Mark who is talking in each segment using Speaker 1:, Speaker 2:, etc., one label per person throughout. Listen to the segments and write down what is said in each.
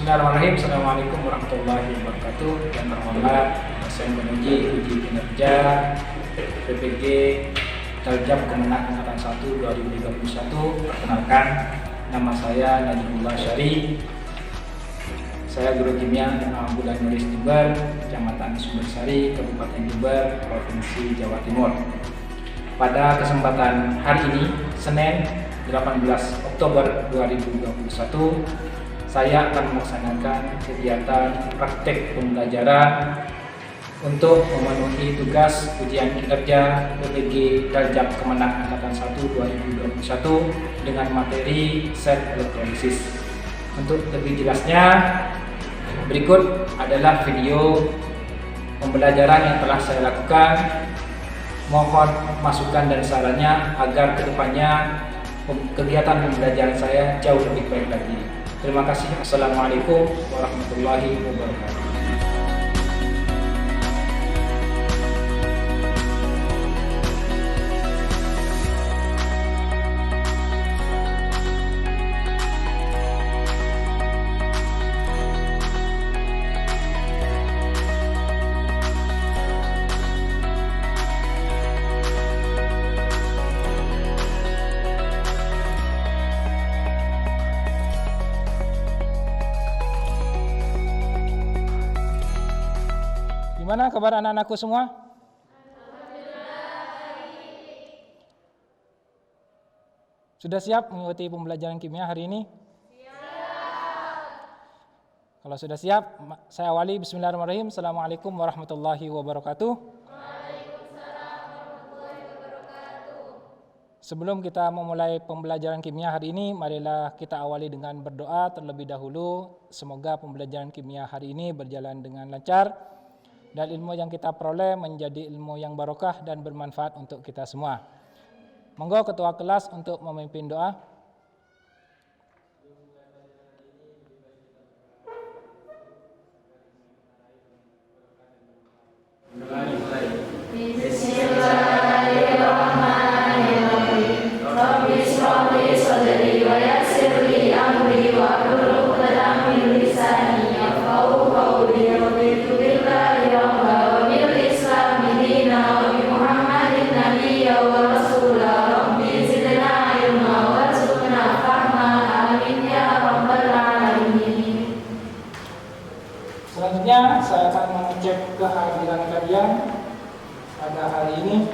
Speaker 1: Bismillahirrahmanirrahim. Assalamualaikum warahmatullahi wabarakatuh. Yang terhormat dosen penguji uji kinerja PPG Daljab Kemenang Angkatan 1 2021. Perkenalkan, nama saya Najibullah Syari. Saya guru kimia Bulan Nulis Jember, Kecamatan Sumbersari, Kabupaten Jember, Provinsi Jawa Timur. Pada kesempatan hari ini, Senin 18 Oktober 2021, saya akan melaksanakan kegiatan praktek pembelajaran untuk memenuhi tugas ujian kinerja PPG Daljab Kemenang Angkatan 1 2021 dengan materi sel elektrolisis. Untuk lebih jelasnya, berikut adalah video pembelajaran yang telah saya lakukan. Mohon masukan dan sarannya agar kedepannya kegiatan pembelajaran saya jauh lebih baik lagi. Terima kasih. Assalamualaikum warahmatullahi wabarakatuh. Gimana kabar anak-anakku semua? Sudah siap mengikuti pembelajaran kimia hari ini? Siap. Kalau sudah siap, saya awali. Bismillahirrahmanirrahim. Assalamualaikum warahmatullahi wabarakatuh. Waalaikumsalam warahmatullahi wabarakatuh. Sebelum kita memulai pembelajaran kimia hari ini, marilah kita awali dengan berdoa terlebih dahulu. Semoga pembelajaran kimia hari ini berjalan dengan lancar dan ilmu yang kita peroleh menjadi ilmu yang barokah dan bermanfaat untuk kita semua. Monggo ketua kelas untuk memimpin doa.
Speaker 2: Bismillahirrahmanirrahim. Rabbi shrah li sadri wa yassir li amri wa hlul 'uqdatam min lisani yafqahu qawli. Raditu billahi rabba wa bil islami dina wa bi Muhammadin nabiyya wa rasula. Rabbi zidna ilma warzuqna fahma. Amin ya rabbal alamin.
Speaker 1: Selanjutnya saya akan mengecek kehadiran kalian pada hari ini.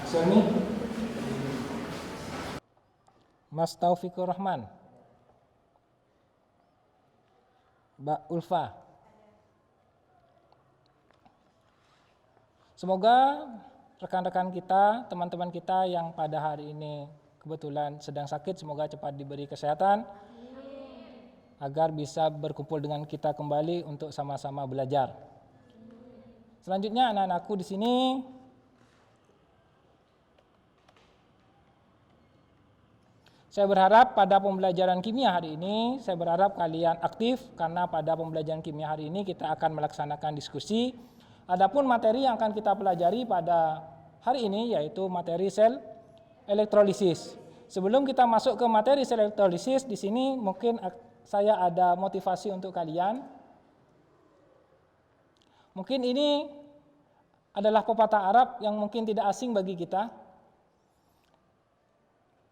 Speaker 1: Sini Mas Taufikur Rahman, Mbak Ulfa. Semoga rekan-rekan kita, teman-teman kita yang pada hari ini kebetulan sedang sakit, semoga cepat diberi kesehatan agar bisa berkumpul dengan kita kembali untuk sama-sama belajar. Selanjutnya anak-anakku di sini, saya berharap pada pembelajaran kimia hari ini, saya berharap kalian aktif karena pada pembelajaran kimia hari ini kita akan melaksanakan diskusi. Adapun materi yang akan kita pelajari pada hari ini yaitu materi sel elektrolisis. Sebelum kita masuk ke materi sel elektrolisis, di sini mungkin saya ada motivasi untuk kalian. Mungkin ini adalah pepatah Arab yang mungkin tidak asing bagi kita,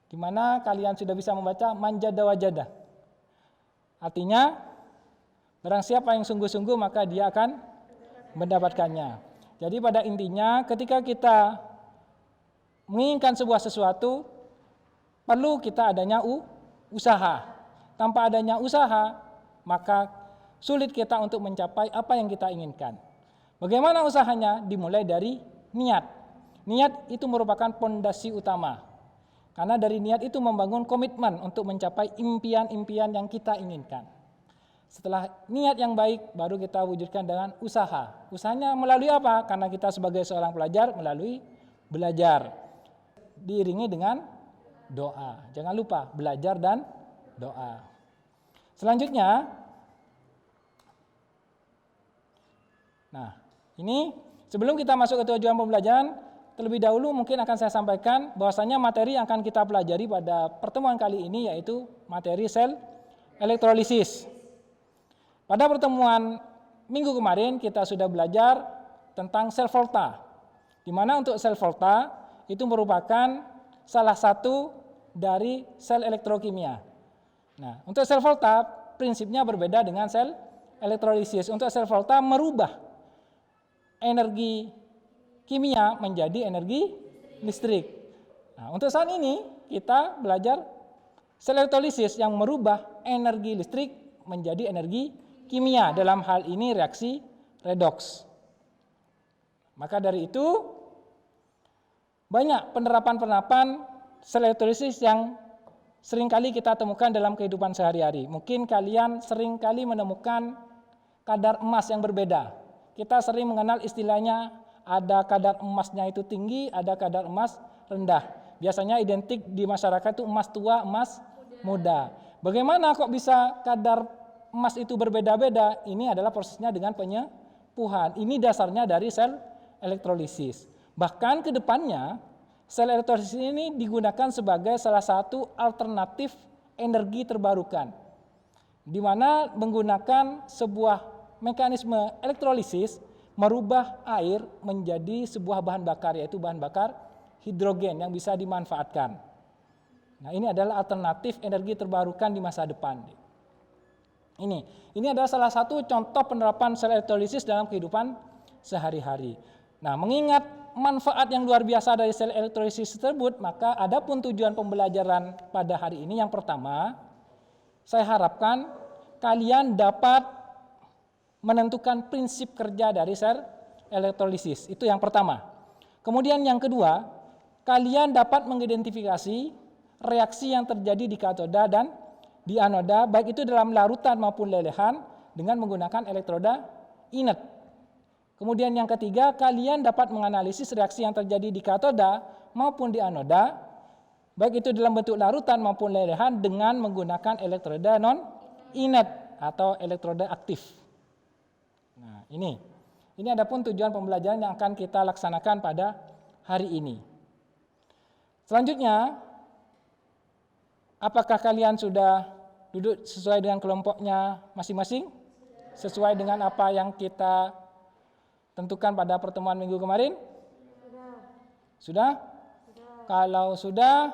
Speaker 1: di mana kalian sudah bisa membaca manjada wajada. Artinya, barang siapa yang sungguh-sungguh maka dia akan mendapatkannya. Jadi pada intinya ketika kita menginginkan sebuah sesuatu, perlu kita adanya usaha. Tanpa adanya usaha, maka sulit kita untuk mencapai apa yang kita inginkan. Bagaimana usahanya? Dimulai dari niat. Niat itu merupakan pondasi utama. Karena dari niat itu membangun komitmen untuk mencapai impian-impian yang kita inginkan. Setelah niat yang baik, baru kita wujudkan dengan usaha. Usahanya melalui apa? Karena kita sebagai seorang pelajar melalui belajar. Diiringi dengan doa. Jangan lupa belajar dan doa. Selanjutnya, nah ini Sebelum kita masuk ke tujuan pembelajaran, terlebih dahulu mungkin akan saya sampaikan bahwasanya materi yang akan kita pelajari pada pertemuan kali ini yaitu materi sel elektrolisis. Pada pertemuan minggu kemarin kita sudah belajar tentang sel volta, di mana untuk sel volta itu merupakan salah satu dari sel elektrokimia. Nah, untuk sel volta prinsipnya berbeda dengan sel elektrolisis. Untuk sel volta merubah energi kimia menjadi energi listrik. Nah, untuk saat ini kita belajar sel elektrolisis yang merubah energi listrik menjadi energi kimia, dalam hal ini reaksi redoks. Maka dari itu banyak penerapan-penerapan sel elektrolisis yang seringkali kita temukan dalam kehidupan sehari-hari. Mungkin kalian seringkali menemukan kadar emas yang berbeda. Kita sering mengenal istilahnya ada kadar emasnya itu tinggi, ada kadar emas rendah. Biasanya identik di masyarakat itu emas tua, emas muda. Bagaimana kok bisa kadar emas itu berbeda-beda? Ini adalah prosesnya dengan penyepuhan. Ini dasarnya dari sel elektrolisis. Bahkan ke depannya sel elektrolisis ini digunakan sebagai salah satu alternatif energi terbarukan, di mana menggunakan sebuah mekanisme elektrolisis merubah air menjadi sebuah bahan bakar, yaitu bahan bakar hidrogen yang bisa dimanfaatkan. Nah, ini adalah alternatif energi terbarukan di masa depan. Ini adalah salah satu contoh penerapan sel elektrolisis dalam kehidupan sehari-hari. Nah, mengingat manfaat yang luar biasa dari sel elektrolisis tersebut, maka adapun tujuan pembelajaran pada hari ini yang pertama, saya harapkan kalian dapat menentukan prinsip kerja dari sel elektrolisis. Itu yang pertama. Kemudian yang kedua, kalian dapat mengidentifikasi reaksi yang terjadi di katoda dan di anoda, baik itu dalam larutan maupun lelehan dengan menggunakan elektroda inert. Kemudian yang ketiga, kalian dapat menganalisis reaksi yang terjadi di katoda maupun di anoda, baik itu dalam bentuk larutan maupun lelehan dengan menggunakan elektroda non-inert atau elektroda aktif. Nah, ini adapun tujuan pembelajaran yang akan kita laksanakan pada hari ini. Selanjutnya, apakah kalian sudah duduk sesuai dengan kelompoknya masing-masing? Sesuai dengan apa yang kita tentukan pada pertemuan minggu kemarin? Sudah? Kalau sudah,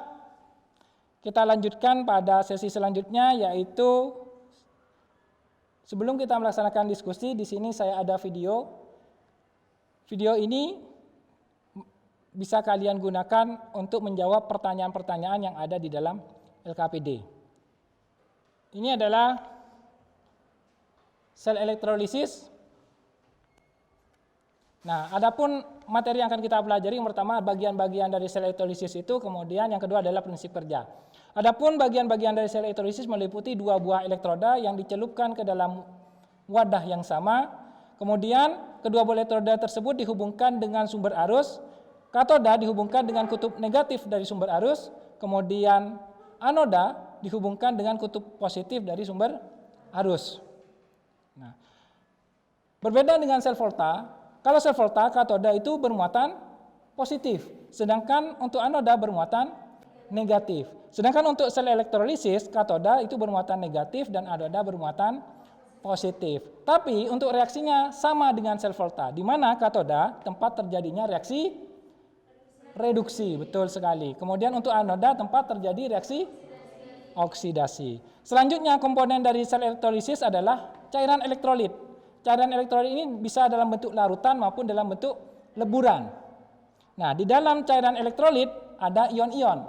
Speaker 1: kita lanjutkan pada sesi selanjutnya, yaitu sebelum kita melaksanakan diskusi, di sini saya ada video. Video ini bisa kalian gunakan untuk menjawab pertanyaan-pertanyaan yang ada di dalam LKPD. Ini adalah sel elektrolisis. Nah, adapun materi yang akan kita pelajari, yang pertama bagian-bagian dari sel elektrolisis itu, kemudian yang kedua adalah prinsip kerja. Adapun bagian-bagian dari sel elektrolisis meliputi dua buah elektroda yang dicelupkan ke dalam wadah yang sama. Kemudian kedua buah elektroda tersebut dihubungkan dengan sumber arus. Katoda dihubungkan dengan kutub negatif dari sumber arus. Kemudian anoda dihubungkan dengan kutub positif dari sumber arus. Nah, berbeda dengan sel volta. Kalau sel volta, katoda itu bermuatan positif, sedangkan untuk anoda bermuatan negatif. Sedangkan untuk sel elektrolisis, katoda itu bermuatan negatif dan anoda bermuatan positif. Tapi untuk reaksinya sama dengan sel volta, di mana katoda tempat terjadinya reaksi reduksi, betul sekali. Kemudian untuk anoda tempat terjadi reaksi oksidasi. Selanjutnya komponen dari sel elektrolisis adalah cairan elektrolit. Cairan elektrolit ini bisa dalam bentuk larutan maupun dalam bentuk leburan. Nah, di dalam cairan elektrolit ada ion-ion,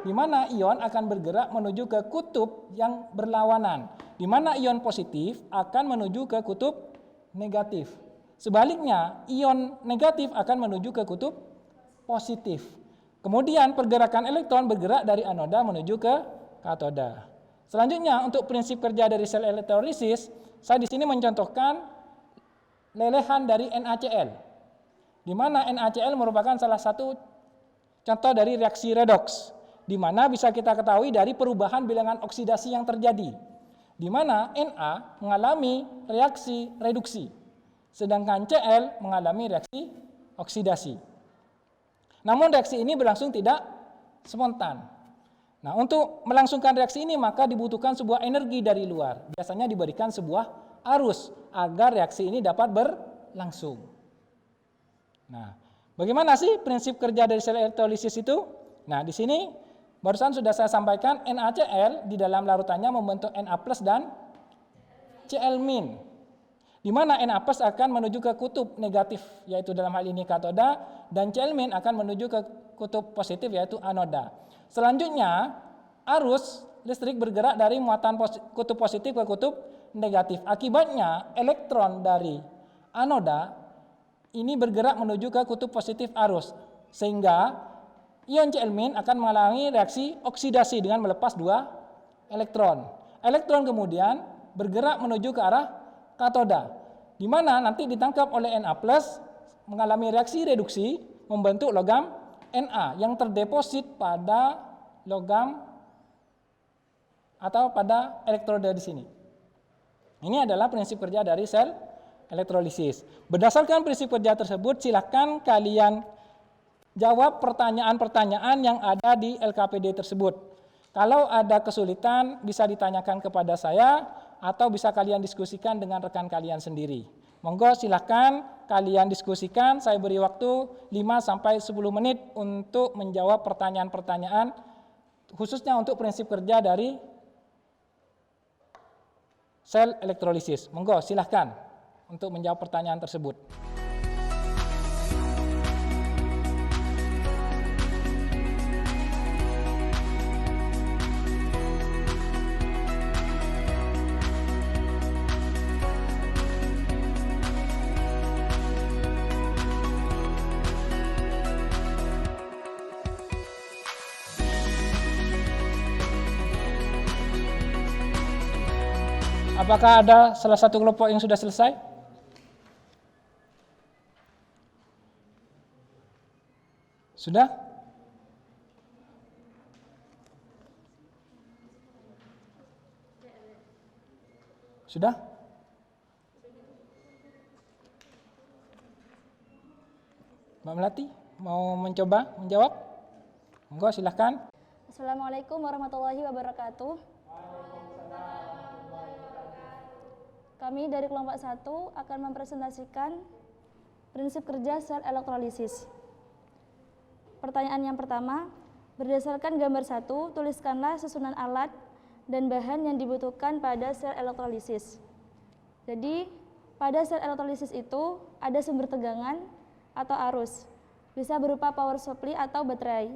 Speaker 1: di mana ion akan bergerak menuju ke kutub yang berlawanan, di mana ion positif akan menuju ke kutub negatif. Sebaliknya, ion negatif akan menuju ke kutub positif. Kemudian pergerakan elektron bergerak dari anoda menuju ke katoda. Selanjutnya, untuk prinsip kerja dari sel elektrolisis, saya di sini mencontohkan lelehan dari NaCl, di mana NaCl merupakan salah satu contoh dari reaksi redoks, di mana bisa kita ketahui dari perubahan bilangan oksidasi yang terjadi, di mana Na mengalami reaksi reduksi, sedangkan Cl mengalami reaksi oksidasi. Namun reaksi ini berlangsung tidak spontan. Nah, untuk melangsungkan reaksi ini maka dibutuhkan sebuah energi dari luar. Biasanya diberikan sebuah arus agar reaksi ini dapat berlangsung. Nah, bagaimana sih prinsip kerja dari sel elektrolisis itu? Nah, di sini barusan sudah saya sampaikan NaCl di dalam larutannya membentuk Na+ dan Cl-, di mana Na+ akan menuju ke kutub negatif yaitu dalam hal ini katoda dan Cl- akan menuju ke kutub positif yaitu anoda. Selanjutnya arus listrik bergerak dari muatan kutub positif ke kutub negatif. Akibatnya elektron dari anoda ini bergerak menuju ke kutub positif arus sehingga ion Cl- akan mengalami reaksi oksidasi dengan melepas 2 elektron. Elektron kemudian bergerak menuju ke arah katoda, di mana nanti ditangkap oleh Na+ mengalami reaksi reduksi membentuk logam Na yang terdeposit pada logam atau pada elektroda di sini. Ini adalah prinsip kerja dari sel elektrolisis. Berdasarkan prinsip kerja tersebut, silakan kalian jawab pertanyaan-pertanyaan yang ada di LKPD tersebut. Kalau ada kesulitan bisa ditanyakan kepada saya atau bisa kalian diskusikan dengan rekan kalian sendiri. Monggo silakan kalian diskusikan, saya beri waktu 5-10 menit untuk menjawab pertanyaan-pertanyaan khususnya untuk prinsip kerja dari sel elektrolisis. Monggo silakan untuk menjawab pertanyaan tersebut. Apakah ada salah satu kelompok yang sudah selesai? Sudah? Sudah? Mbak Melati mau mencoba menjawab? Monggo silahkan.
Speaker 3: Assalamualaikum warahmatullahi wabarakatuh. Kami dari kelompok 1 akan mempresentasikan prinsip kerja sel elektrolisis. Pertanyaan yang pertama, berdasarkan gambar 1, tuliskanlah susunan alat dan bahan yang dibutuhkan pada sel elektrolisis. Jadi, pada sel elektrolisis itu ada sumber tegangan atau arus, bisa berupa power supply atau baterai,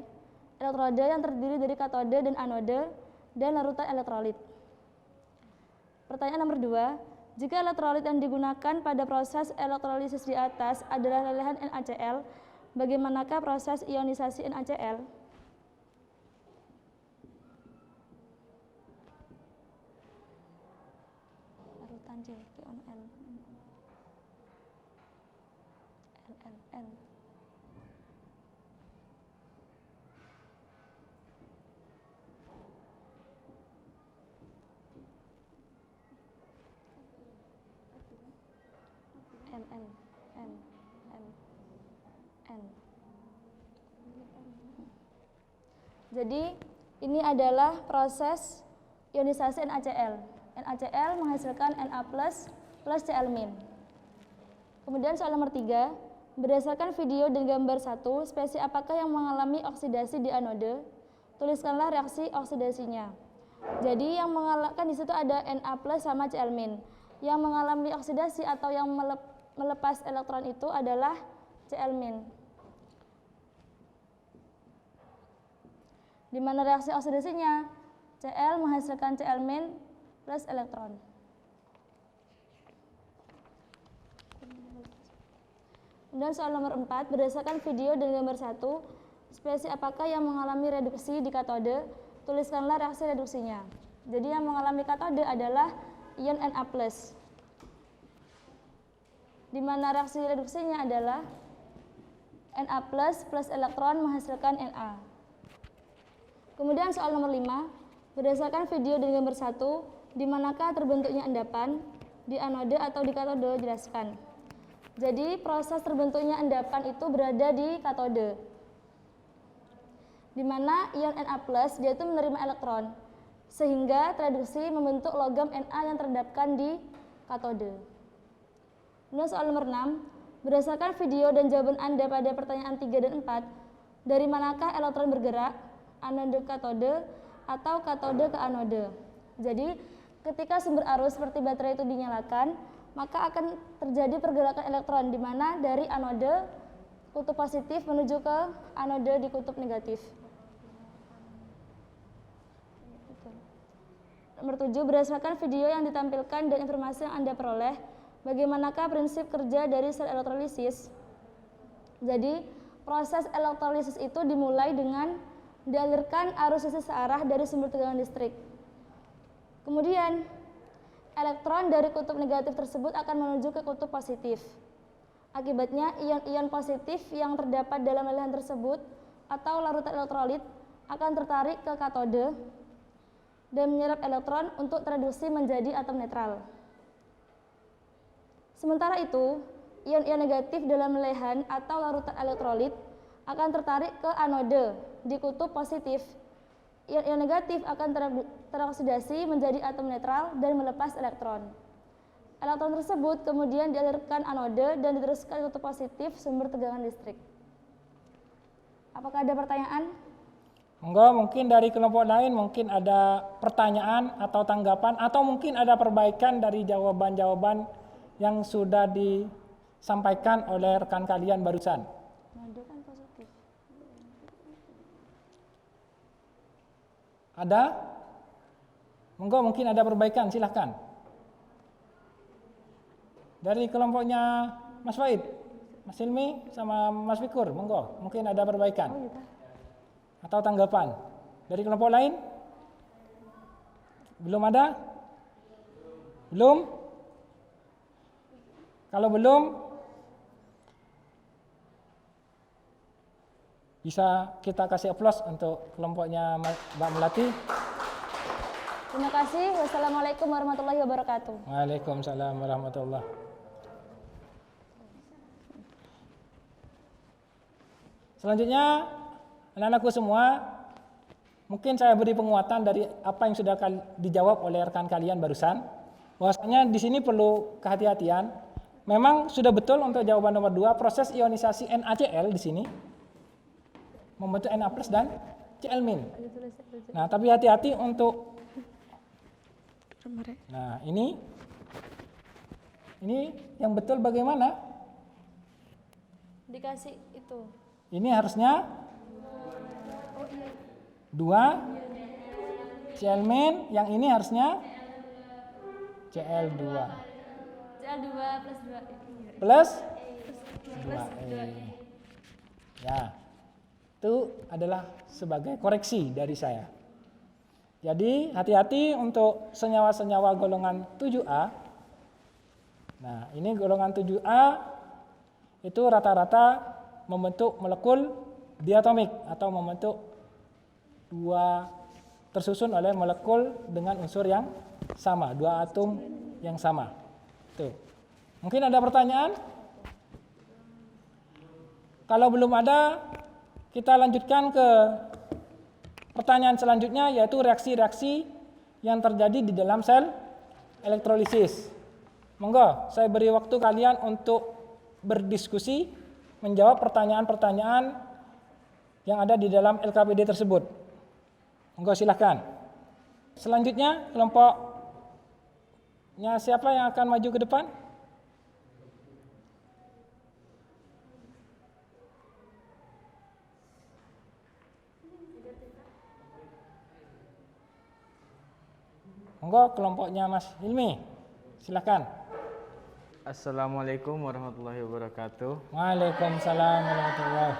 Speaker 3: elektroda yang terdiri dari katode dan anode, dan larutan elektrolit. Pertanyaan nomor 2, jika elektrolit yang digunakan pada proses elektrolisis di atas adalah lelehan NaCl, bagaimanakah proses ionisasi NaCl? Larutan J, ion L, L. N. Jadi ini adalah proses ionisasi NaCl. NaCl menghasilkan Na+ plus Cl-. Kemudian soal nomor 3, berdasarkan video dan gambar 1, spesies apakah yang mengalami oksidasi di anode? Tuliskanlah reaksi oksidasinya. Jadi yang mengalami di situ ada Na+ sama Cl-. Yang mengalami oksidasi atau yang melepas elektron itu adalah Cl-. Di mana reaksi oksidasinya? Cl menghasilkan Cl- plus elektron. Dan soal nomor 4, berdasarkan video dan gambar 1, spesies apakah yang mengalami reduksi di katode? Tuliskanlah reaksi reduksinya. Jadi yang mengalami katode adalah ion Na+. Di mana reaksi reduksinya adalah Na+ plus elektron menghasilkan Na. Kemudian soal nomor 5, berdasarkan video dan gambar 1, di manakah terbentuknya endapan, di anode atau di katode? Jelaskan. Jadi proses terbentuknya endapan itu berada di katode, di mana ion Na+ dia itu menerima elektron, sehingga tereduksi membentuk logam Na yang terendapkan di katode. Kemudian soal nomor 6, berdasarkan video dan jawaban Anda pada pertanyaan 3 dan 4, dari manakah elektron bergerak, anode ke katode atau katode ke anode? Jadi ketika sumber arus seperti baterai itu dinyalakan, maka akan terjadi pergerakan elektron di mana dari anode kutub positif menuju ke anode di kutub negatif. Nomor 7, berdasarkan video yang ditampilkan dan informasi yang Anda peroleh, bagaimanakah prinsip kerja dari sel elektrolisis? Jadi, proses elektrolisis itu dimulai dengan dialirkan arus listrik searah dari sumber tegangan listrik. Kemudian, elektron dari kutub negatif tersebut akan menuju ke kutub positif. Akibatnya, ion-ion positif yang terdapat dalam lelehan tersebut atau larutan elektrolit akan tertarik ke katode dan menyerap elektron untuk tereduksi menjadi atom netral. Sementara itu, ion-ion negatif dalam lelehan atau larutan elektrolit akan tertarik ke anode di kutub positif. Ion-ion negatif akan teroksidasi menjadi atom netral dan melepas elektron. Elektron tersebut kemudian dialirkan anode dan diteruskan ke kutub positif sumber tegangan listrik. Apakah ada pertanyaan?
Speaker 1: Enggak, mungkin dari kelompok lain mungkin ada pertanyaan atau tanggapan atau mungkin ada perbaikan dari jawaban-jawaban yang sudah disampaikan oleh rekan kalian barusan.
Speaker 3: Anode kan positif.
Speaker 1: Ada? Monggo mungkin ada perbaikan, silahkan. Dari kelompoknya Mas Faid, Mas Hilmi sama Mas Fikur, monggo mungkin ada perbaikan atau tanggapan. Dari kelompok lain? Belum ada? Belum? Kalau belum, bisa kita kasih aplaus untuk kelompoknya Mbak Melati.
Speaker 3: Terima kasih. Wassalamualaikum warahmatullahi wabarakatuh.
Speaker 1: Waalaikumsalam warahmatullahi. Selanjutnya, anak-anakku semua, mungkin saya beri penguatan dari apa yang sudah dijawab oleh rekan kalian barusan. Bahwasanya di sini perlu kehati-hatian. Memang sudah betul untuk jawaban nomor 2, proses ionisasi NaCl di sini membentuk Na+ dan Cl-. Nah, tapi hati-hati untuk ini yang betul bagaimana?
Speaker 3: Dikasih itu.
Speaker 1: Ini harusnya 2 Cl-, yang ini harusnya Cl2.
Speaker 3: Cl2 plus 2.
Speaker 1: Plus 2E. Ya, itu adalah sebagai koreksi dari saya. Jadi hati-hati untuk senyawa-senyawa golongan 7A. Nah, ini golongan 7A itu rata-rata membentuk molekul diatomik atau membentuk tersusun oleh molekul dengan unsur yang sama, 2 atom yang sama. Tuh. Mungkin ada pertanyaan? Kalau belum ada, kita lanjutkan ke pertanyaan selanjutnya, yaitu reaksi-reaksi yang terjadi di dalam sel elektrolisis. Monggo, saya beri waktu kalian untuk berdiskusi, menjawab pertanyaan-pertanyaan yang ada di dalam LKPD tersebut. Monggo silakan. Selanjutnya, kelompoknya siapa yang akan maju ke depan? Monggo kelompoknya Mas Hilmi, silakan.
Speaker 4: Assalamualaikum warahmatullahi wabarakatuh.
Speaker 1: Waalaikumsalam warahmatullahi.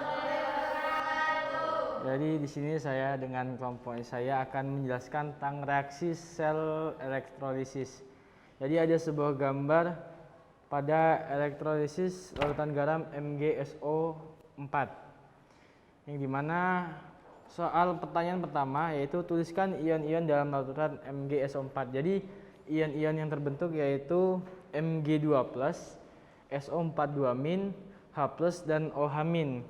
Speaker 4: Jadi di sini saya dengan kelompok saya akan menjelaskan tentang reaksi sel elektrolisis. Jadi ada sebuah gambar pada elektrolisis larutan garam MgSO4, yang dimana soal pertanyaan pertama yaitu tuliskan ion-ion dalam larutan MgSO4. Jadi ion-ion yang terbentuk yaitu Mg2+, SO42-, H+, dan OH-.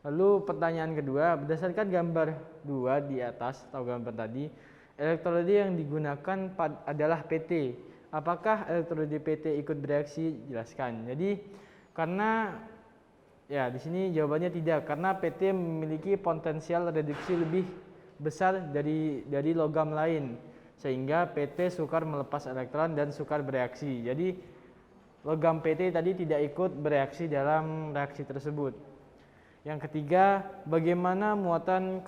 Speaker 4: Lalu pertanyaan kedua, berdasarkan gambar 2 di atas atau gambar tadi, elektrolida yang digunakan adalah PT. Apakah elektrolida PT ikut bereaksi? Jelaskan. Jadi karena ya di sini jawabannya tidak, karena PT memiliki potensial reduksi lebih besar dari logam lain, sehingga PT sukar melepas elektron dan sukar bereaksi. Jadi logam PT tadi tidak ikut bereaksi dalam reaksi tersebut. Yang ketiga, bagaimana muatan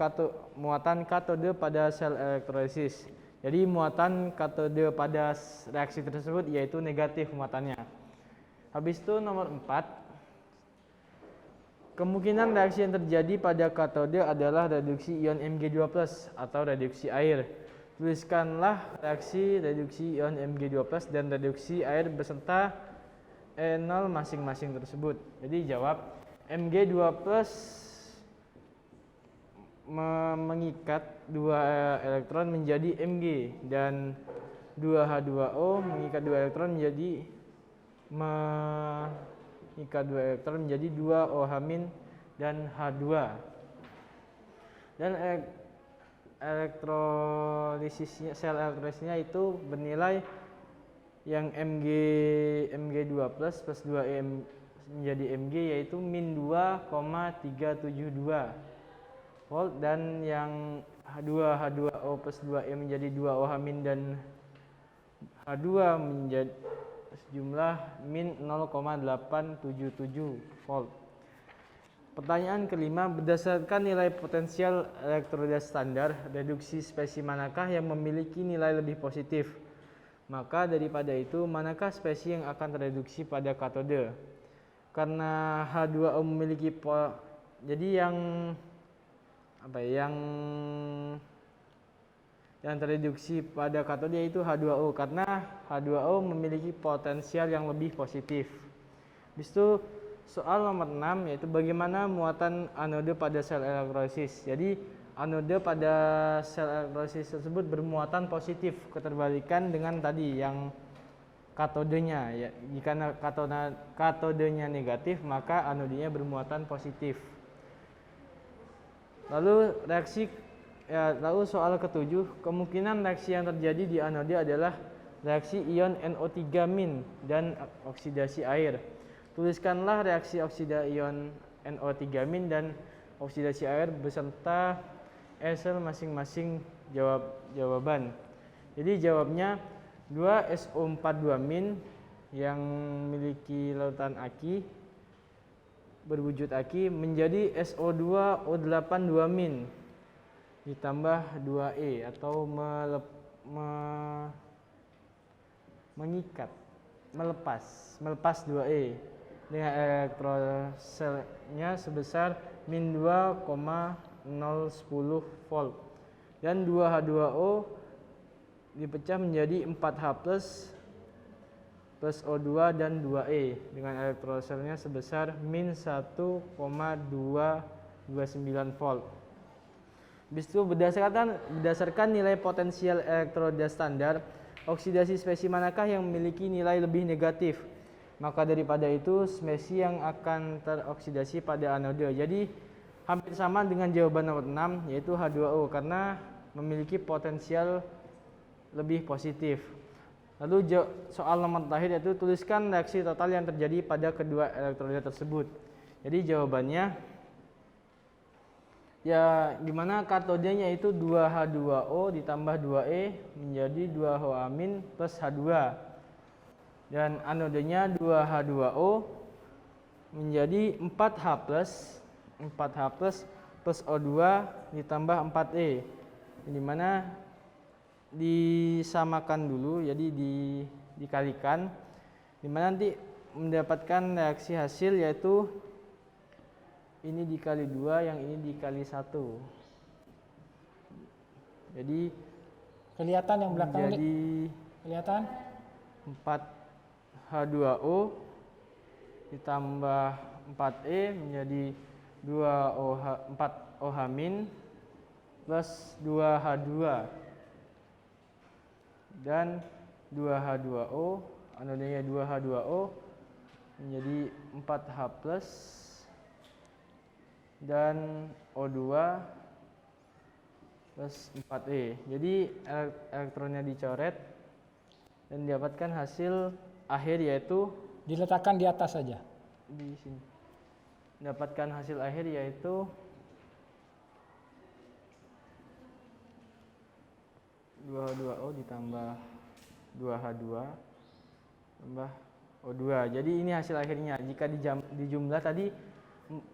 Speaker 4: katode pada sel elektrolisis? Jadi muatan katode pada reaksi tersebut yaitu negatif muatannya. Habis itu nomor 4, kemungkinan reaksi yang terjadi pada katode adalah reduksi ion Mg2+ atau reduksi air. Tuliskanlah reaksi reduksi ion Mg2+ dan reduksi air beserta E0 masing-masing tersebut. Jadi jawab Mg2+ mengikat 2 elektron menjadi Mg dan 2H2O mengikat 2 elektron menjadi 2OH- dan H2. Dan sel elektrolitisnya itu bernilai yang Mg2+ plus 2E menjadi Mg yaitu min 2,372 volt, dan yang H2O plus 2E menjadi 2OH- dan H2 menjadi sejumlah min 0,877 volt. Pertanyaan kelima, berdasarkan nilai potensial elektrolida standar, reduksi spesies manakah yang memiliki nilai lebih positif? Maka daripada itu, manakah spesies yang akan tereduksi pada katode? Karena H2O memiliki jadi yang tereduksi pada katode yaitu H2O, karena H2O memiliki potensial yang lebih positif. Habis itu soal nomor 6 yaitu bagaimana muatan anode pada sel elektrolisis. Jadi anode pada sel elektrolisis tersebut bermuatan positif, keterbalikan dengan tadi yang katodenya. Ya, jika katodenya negatif, maka anodenya bermuatan positif. Lalu lalu soal ke-7, kemungkinan reaksi yang terjadi di anode adalah reaksi ion NO3- dan oksidasi air. Tuliskanlah reaksi oksida ion NO3- dan oksidasi air beserta sel masing-masing jawaban. Jadi jawabnya 2SO42- yang memiliki lautan aki berwujud aki menjadi SO2O8 ditambah 2E atau melepas 2E dengan elektroselnya sebesar min 2,010 volt, dan 2H2O dipecah menjadi 4H+ plus O2 dan 2E dengan elektroselnya sebesar min 1,229 volt. Habis itu berdasarkan nilai potensial elektrolida standar, oksidasi spesies manakah yang memiliki nilai lebih negatif? Maka daripada itu spesies yang akan teroksidasi pada anode. Jadi hampir sama dengan jawaban nomor 6 yaitu H2O karena memiliki potensial lebih positif. Lalu soal nomor terakhir yaitu tuliskan reaksi total yang terjadi pada kedua elektrolida tersebut. Jadi jawabannya ya dimana katodenya itu 2H2O ditambah 2E menjadi 2OH- plus H2, dan anodenya 2H2O menjadi 4H+ plus O2 ditambah 4E, dimana disamakan dulu, jadi dikalikan, dimana nanti mendapatkan reaksi hasil yaitu ini dikali 2, yang ini dikali 1. Jadi
Speaker 1: Kelihatan yang belakang ini?
Speaker 4: jadi
Speaker 1: Kelihatan?
Speaker 4: 4H2O ditambah 4E menjadi 4OH- plus 2H2 dan 2H2O, anodenya 2H2O menjadi 4H plus dan O2 plus 4E. Jadi elektronnya dicoret dan didapatkan hasil akhir yaitu
Speaker 1: Diletakkan di atas saja.
Speaker 4: di sini. Dapatkan hasil akhir yaitu 2H2O ditambah 2H2 tambah O2. Jadi ini hasil akhirnya. Jika dijumlah tadi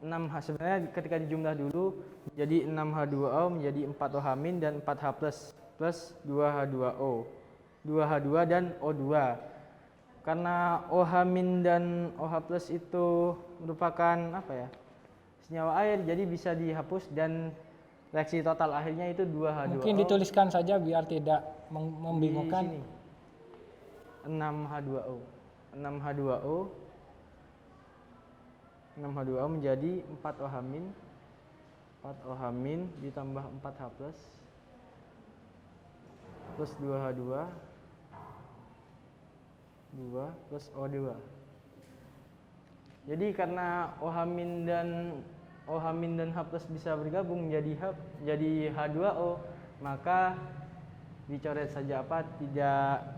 Speaker 4: 6H, sebenarnya ketika dijumlah dulu jadi 6H2O menjadi 4OH- dan 4H plus 2H2O. 2H2 dan O2. Karena OH- dan OH+ itu merupakan senyawa air, jadi bisa dihapus dan reaksi total akhirnya itu 2H2O.
Speaker 1: Mungkin dituliskan saja biar tidak membingungkan.
Speaker 4: Di sini 6H2O. 6H2O 6H2O menjadi 4OH-, 4OH- ditambah 4H+ plus 2H2 2 plus O2. Jadi karena OH- dan H+ bisa bergabung jadi H2O, maka dicoret saja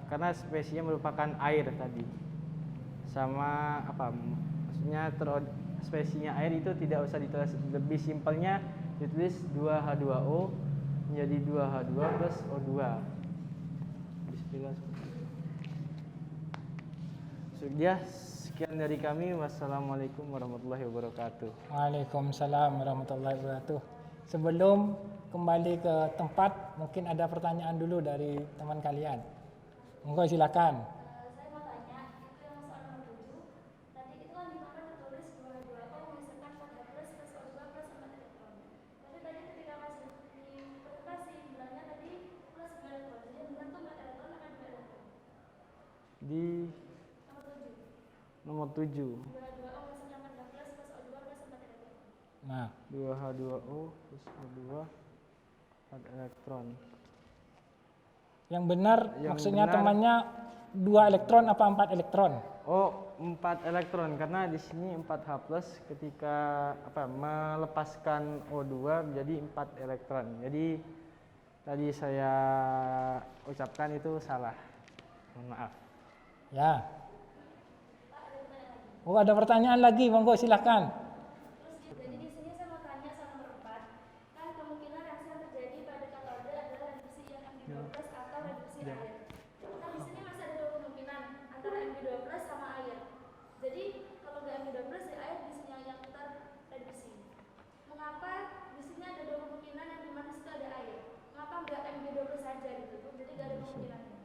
Speaker 4: karena spesiesnya merupakan air tadi. Sama maksudnya spesiesnya air itu tidak usah ditulis, lebih simpelnya ditulis 2H2O menjadi 2H2 plus O2. Bismillah. Sudah, sekian dari kami. Wassalamualaikum warahmatullahi wabarakatuh.
Speaker 1: Waalaikumsalam warahmatullahi wabarakatuh. Sebelum kembali ke tempat, mungkin ada pertanyaan dulu dari teman kalian. Monggo silakan.
Speaker 3: Saya mau tanya, itu yang soal nomor 7, tadi itu kan di nomor tertulis 2H2O menghasilkan 4H plus O2 plus 4 elektron. Tapi tadi ketika masih di presentasi bilangnya tadi plus 2 elektron. Jadi benar tuh 4 elektron akan 2 elektron.
Speaker 4: Di nomor 7
Speaker 3: 2H2O menghasilkan 4H plus O2 plus 4 elektron.
Speaker 1: Nah,
Speaker 4: 2H2O plus O2 4 elektron.
Speaker 1: yang benar
Speaker 4: Yang
Speaker 1: maksudnya
Speaker 4: benar.
Speaker 1: temannya 2 elektron apa 4 elektron?
Speaker 4: Oh, 4 elektron karena di sini 4H plus ketika melepaskan O2 menjadi 4 elektron. Jadi tadi saya ucapkan itu salah. Mohon maaf.
Speaker 1: Ya. Oh, ada pertanyaan lagi, monggo silakan.
Speaker 3: Jadi di sini saya mau tanya soal nomor 4. Kan kemungkinan reaksi yang terjadi pada katode adalah reduksi yang Mg12 atau reduksi air. Kan di sini masih ada dua kemungkinan antara Mg12 sama air. Jadi kalau nggak Mg12 ya air di sini yang terreduksi. Mengapa di sini ada dua kemungkinan yang dimana situ ada air? Mengapa nggak Mg12 saja gitu? Jadi nggak ada kemungkinannya.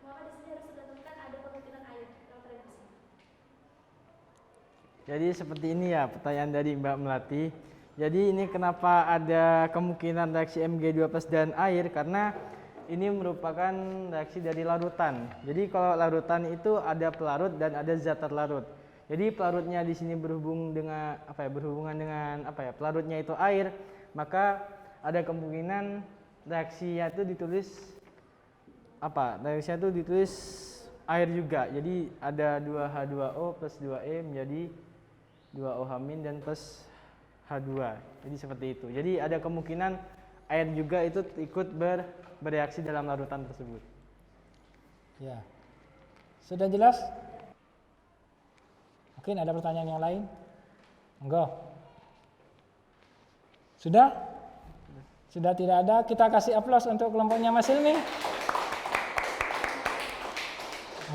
Speaker 3: Mengapa di sini harus ditentukan ada kemungkinan air yang terreduksi?
Speaker 4: Jadi seperti ini ya pertanyaan dari Mbak Melati. Jadi ini kenapa ada kemungkinan reaksi Mg2+ dan air, karena ini merupakan reaksi dari larutan. Jadi kalau larutan itu ada pelarut dan ada zat terlarut. Jadi pelarutnya di sini berhubungan dengan pelarutnya itu air, maka ada kemungkinan reaksinya itu ditulis reaksinya itu ditulis air juga. Jadi ada 2H2O plus 2E menjadi 2OH- dan plus H2. Jadi seperti itu. Jadi ada kemungkinan air juga itu ikut bereaksi dalam larutan tersebut.
Speaker 1: Ya. Sudah jelas? Mungkin ada pertanyaan yang lain? Monggo. Sudah? Sudah tidak ada, kita kasih aplaus untuk kelompoknya Mas Hilmi.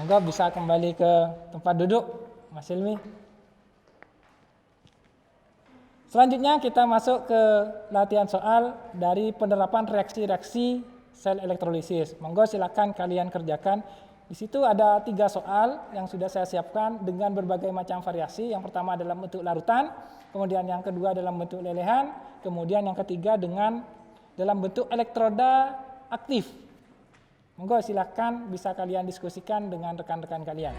Speaker 1: Monggo bisa kembali ke tempat duduk Mas Hilmi. Selanjutnya kita masuk ke latihan soal dari penerapan reaksi-reaksi sel elektrolisis. Monggo silakan kalian kerjakan. Di situ ada 3 soal yang sudah saya siapkan dengan berbagai macam variasi. Yang pertama dalam bentuk larutan, kemudian yang kedua dalam bentuk lelehan, kemudian yang ketiga dalam bentuk elektroda aktif. Monggo silakan bisa kalian diskusikan dengan rekan-rekan kalian.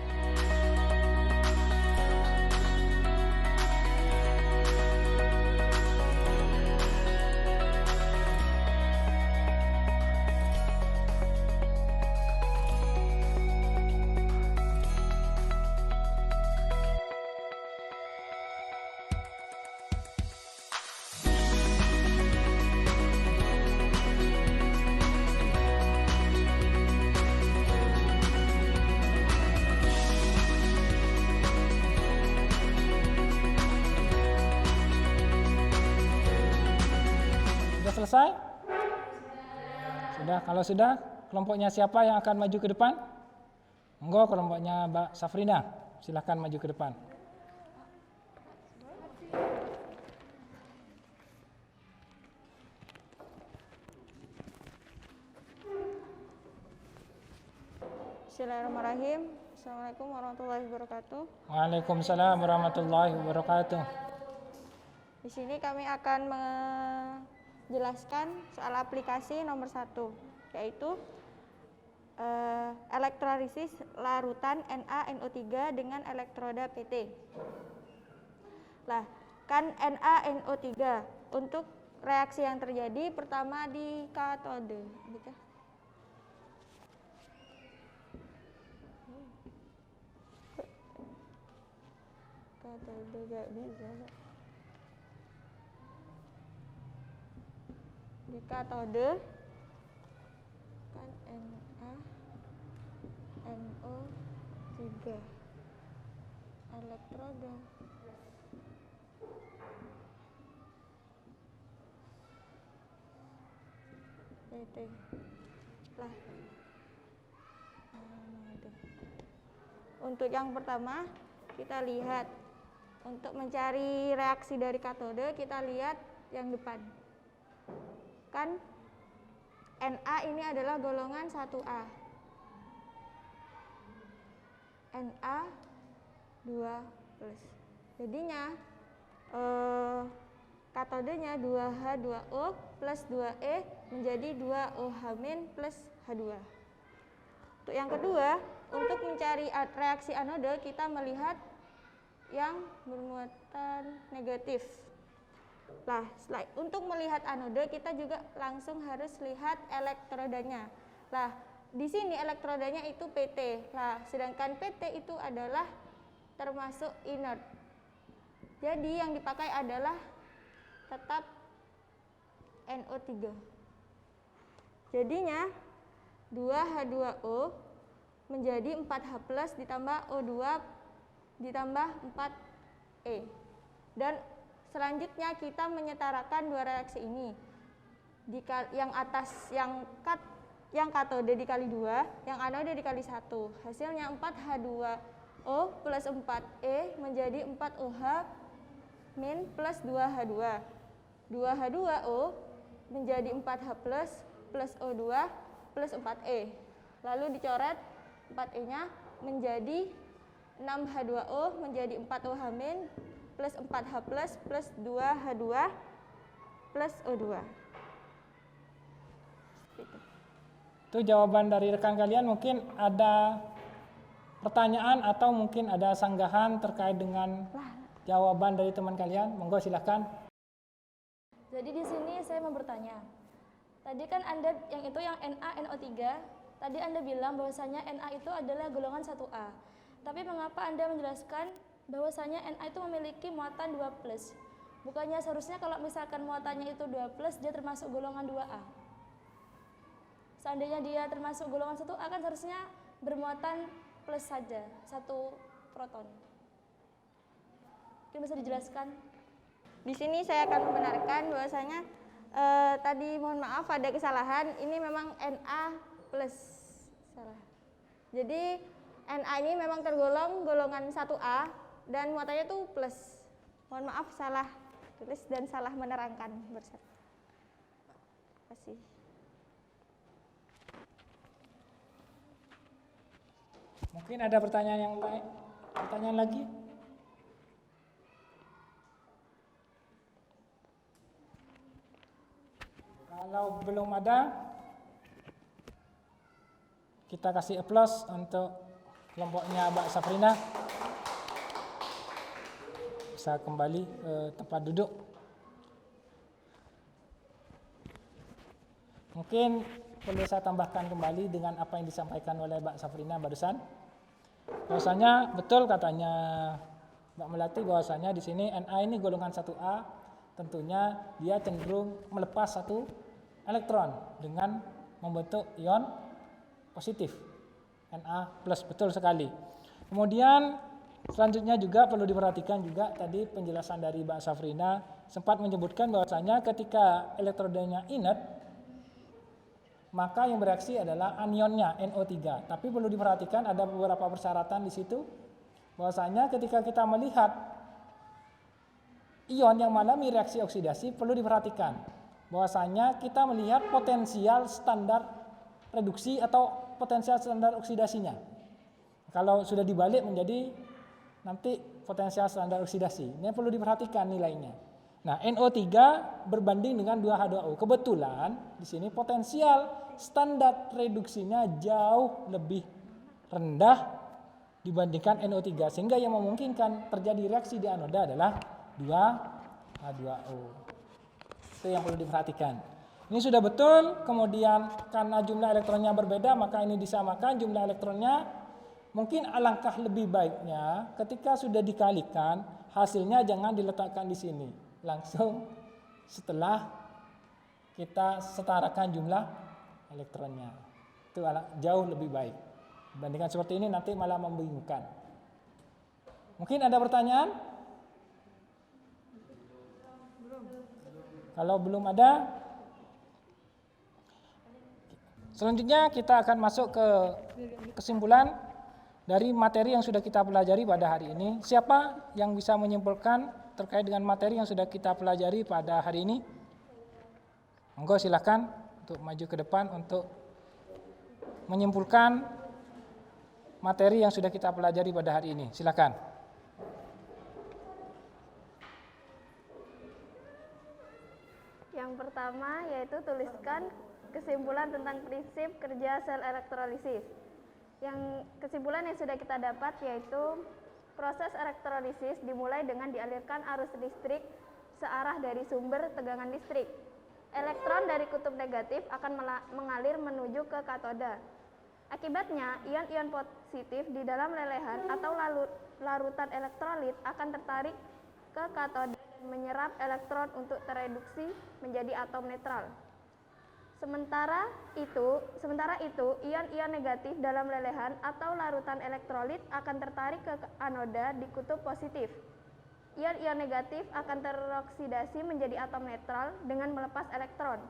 Speaker 1: selesai? Sudah. Kalau sudah, kelompoknya siapa yang akan maju ke depan? Monggo kelompoknya Mbak Safrina, silahkan maju ke depan.
Speaker 5: Bismillahirrahmanirrahim. Assalamualaikum warahmatullahi wabarakatuh.
Speaker 1: Waalaikumsalam warahmatullahi wabarakatuh.
Speaker 5: Di sini kami akan menjelaskan soal aplikasi nomor 1, yaitu elektrolisis larutan NaNO3 dengan elektroda PT. Lah, kan NaNO3 untuk reaksi yang terjadi pertama di katode. Katode gak bisa. Di katode kan NaNO3 elektroda PT lah. Untuk yang pertama kita lihat, untuk mencari reaksi dari katode kita lihat yang depan. Kan Na ini adalah golongan 1A. Na 2+. Jadinya katodenya 2H2O plus 2E menjadi 2OH- plus H2. Untuk yang kedua, untuk mencari reaksi anode kita melihat yang bermuatan negatif. Nah, untuk melihat anode kita juga langsung harus lihat elektrodanya. Nah, di sini elektrodanya itu PT. Nah, sedangkan PT itu adalah termasuk inert. Jadi yang dipakai adalah tetap NO3. Jadinya 2H2O menjadi 4H+ ditambah O2 ditambah 4E. Dan selanjutnya kita menyetarakan dua reaksi ini. Yang atas yang katode dikali 2, yang anode dikali 1. Hasilnya 4H2O plus 4E menjadi 4OH- plus 2H2. 2H2O menjadi 4H+ plus O2 plus 4E. Lalu dicoret 4E-nya menjadi 6H2O menjadi 4OH- plus 4H+ plus 2H2 plus O2.
Speaker 1: Itu jawaban dari rekan kalian. Mungkin ada pertanyaan atau mungkin ada sanggahan terkait dengan jawaban dari teman kalian. Monggo silahkan.
Speaker 3: Jadi di sini saya mau bertanya. Tadi kan Anda yang NaNO3, tadi Anda bilang bahwasanya Na itu adalah golongan 1A. Tapi mengapa Anda menjelaskan bahwasanya Na itu memiliki muatan 2+? Bukannya seharusnya kalau misalkan muatannya itu 2+, dia termasuk golongan 2A. Seandainya dia termasuk golongan 1A kan seharusnya bermuatan plus saja, 1 proton. Mungkin bisa dijelaskan?
Speaker 5: Di sini saya akan membenarkan bahwasanya tadi mohon maaf ada kesalahan, ini memang Na plus. Salah. Jadi Na ini memang tergolong golongan 1A dan muatannya itu plus. Mohon maaf salah tulis dan salah menerangkan bersama. Terima kasih.
Speaker 1: Mungkin ada pertanyaan yang lain? Pertanyaan lagi? Kalau belum ada, kita kasih aplaus untuk kelompoknya Mbak Safrina. Bisa kembali ke tempat duduk. Mungkin perlu saya tambahkan kembali dengan apa yang disampaikan oleh Mbak Safrina barusan. Bahwasanya betul katanya Mbak Melati bahwasanya di sini Na ini golongan 1A, tentunya dia cenderung melepas satu elektron dengan membentuk ion positif Na+, betul sekali. Kemudian Selanjutnya juga perlu diperhatikan juga tadi penjelasan dari Mbak Safrina sempat menyebutkan bahwasanya ketika elektrodanya inert, maka yang bereaksi adalah anionnya NO3. Tapi perlu diperhatikan ada beberapa persyaratan di situ bahwasanya ketika kita melihat ion yang mengalami reaksi oksidasi perlu diperhatikan bahwasanya kita melihat potensial standar reduksi atau potensial standar oksidasinya. Kalau sudah dibalik menjadi nanti potensial standar oksidasi. Ini perlu diperhatikan nilainya. Nah, NO3 berbanding dengan 2H2O. Kebetulan di sini potensial standar reduksinya jauh lebih rendah dibandingkan NO3 sehingga yang memungkinkan terjadi reaksi di anoda adalah 2H2O. Itu yang perlu diperhatikan. Ini sudah betul, kemudian karena jumlah elektronnya berbeda maka ini disamakan jumlah elektronnya. Mungkin alangkah lebih baiknya ketika sudah dikalikan hasilnya jangan diletakkan di sini. Langsung setelah kita setarakan jumlah elektronnya. Itu jauh lebih baik. Dibandingkan seperti ini nanti malah membingungkan. Mungkin ada pertanyaan? Kalau belum ada, selanjutnya kita akan masuk ke kesimpulan dari materi yang sudah kita pelajari pada hari ini. Siapa yang bisa menyimpulkan terkait dengan materi yang sudah kita pelajari pada hari ini? Monggo silakan untuk maju ke depan untuk menyimpulkan materi yang sudah kita pelajari pada hari ini. Silakan.
Speaker 3: Yang pertama yaitu tuliskan kesimpulan tentang prinsip kerja sel elektrolisis. Yang kesimpulan yang sudah kita dapat yaitu proses elektrolisis dimulai dengan dialirkan arus listrik searah dari sumber tegangan listrik. Elektron dari kutub negatif akan mengalir menuju ke katoda. Akibatnya, ion-ion positif di dalam lelehan atau larutan elektrolit akan tertarik ke katoda dan menyerap elektron untuk tereduksi menjadi atom netral. Sementara itu, ion-ion negatif dalam lelehan atau larutan elektrolit akan tertarik ke anoda di kutub positif. Ion-ion negatif akan teroksidasi menjadi atom netral dengan melepas elektron.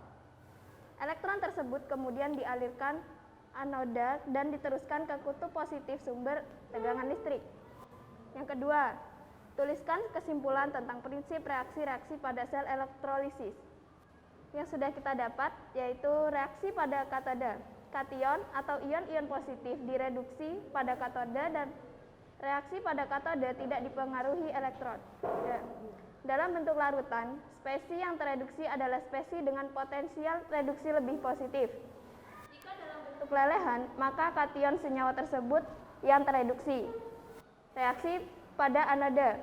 Speaker 3: Elektron tersebut kemudian dialirkan anoda dan diteruskan ke kutub positif sumber tegangan listrik. Yang kedua, tuliskan kesimpulan tentang prinsip reaksi-reaksi pada sel elektrolisis. Yang sudah kita dapat yaitu reaksi pada katoda, kation atau ion-ion positif direduksi pada katoda dan reaksi pada katoda tidak dipengaruhi elektron. Dalam bentuk larutan, spesi yang tereduksi adalah spesi dengan potensial reduksi lebih positif. Jika dalam bentuk lelehan, maka kation senyawa tersebut yang tereduksi. Reaksi pada anoda.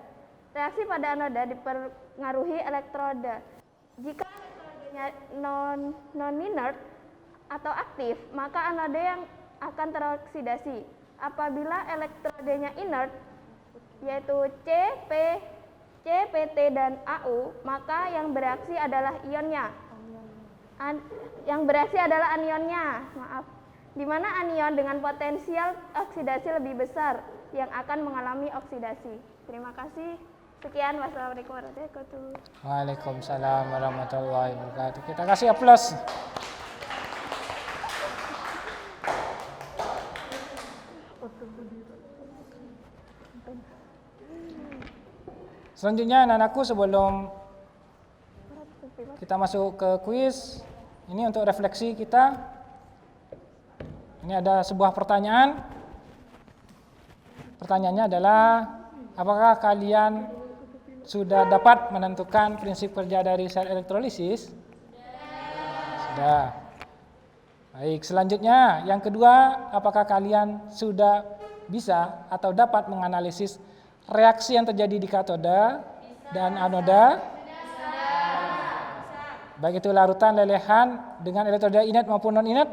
Speaker 3: Reaksi pada anoda dipengaruhi elektroda. Jika elektrodanya non-inert atau aktif, maka anoda yang akan teroksidasi. Apabila elektrodanya inert, yaitu CPT dan AU, maka yang bereaksi adalah ionnya. Yang bereaksi adalah anionnya, di mana anion dengan potensial oksidasi lebih besar yang akan mengalami oksidasi. Terima kasih. Sekian, wassalamualaikum warahmatullahi wabarakatuh.
Speaker 1: Waalaikumsalam warahmatullahi wabarakatuh. Kita kasih aplaus. Selanjutnya anak-anakku sebelum kita masuk ke kuis, ini untuk refleksi kita. Ini ada sebuah pertanyaan. Pertanyaannya adalah, apakah kalian sudah dapat menentukan prinsip kerja dari sel elektrolisis? Sudah. Baik, selanjutnya yang kedua, apakah kalian sudah bisa atau dapat menganalisis reaksi yang terjadi di katoda dan anoda? Baik itu larutan, lelehan dengan elektroda inert maupun non-inert?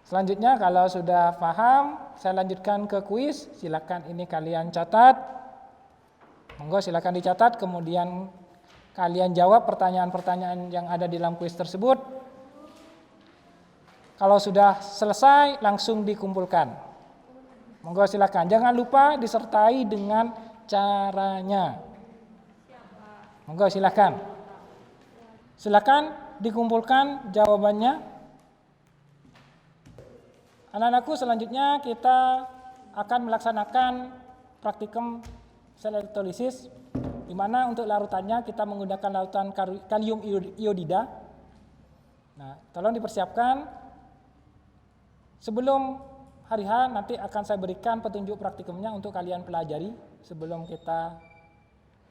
Speaker 1: Selanjutnya kalau sudah paham, saya lanjutkan ke kuis. Silakan ini kalian catat. Monggo silakan dicatat, kemudian kalian jawab pertanyaan-pertanyaan yang ada di dalam kuis tersebut. Kalau sudah selesai, langsung dikumpulkan. Monggo silakan. Jangan lupa disertai dengan caranya. Monggo silakan. Silakan dikumpulkan jawabannya. Anak-anakku, selanjutnya kita akan melaksanakan praktikum sel elektrolisis, di mana untuk larutannya kita menggunakan larutan kalium iodida. Nah, tolong dipersiapkan. Sebelum hari H nanti akan saya berikan petunjuk praktikumnya untuk kalian pelajari sebelum kita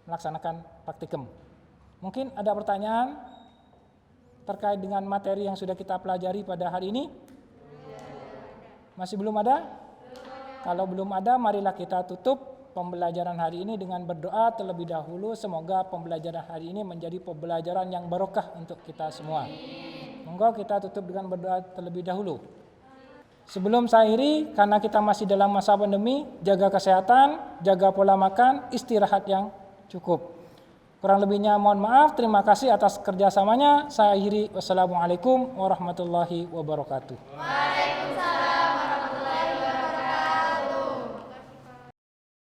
Speaker 1: melaksanakan praktikum. Mungkin ada pertanyaan terkait dengan materi yang sudah kita pelajari pada hari ini? Masih belum ada? Kalau belum ada, marilah kita tutup pembelajaran hari ini dengan berdoa terlebih dahulu. Semoga pembelajaran hari ini menjadi pembelajaran yang barokah untuk kita semua. Monggo kita tutup dengan berdoa terlebih dahulu. Sebelum saya akhiri, karena kita masih dalam masa pandemi, jaga kesehatan, jaga pola makan, istirahat yang cukup. Kurang lebihnya mohon maaf, terima kasih atas kerjasamanya. Saya akhiri, wassalamualaikum warahmatullahi wabarakatuh.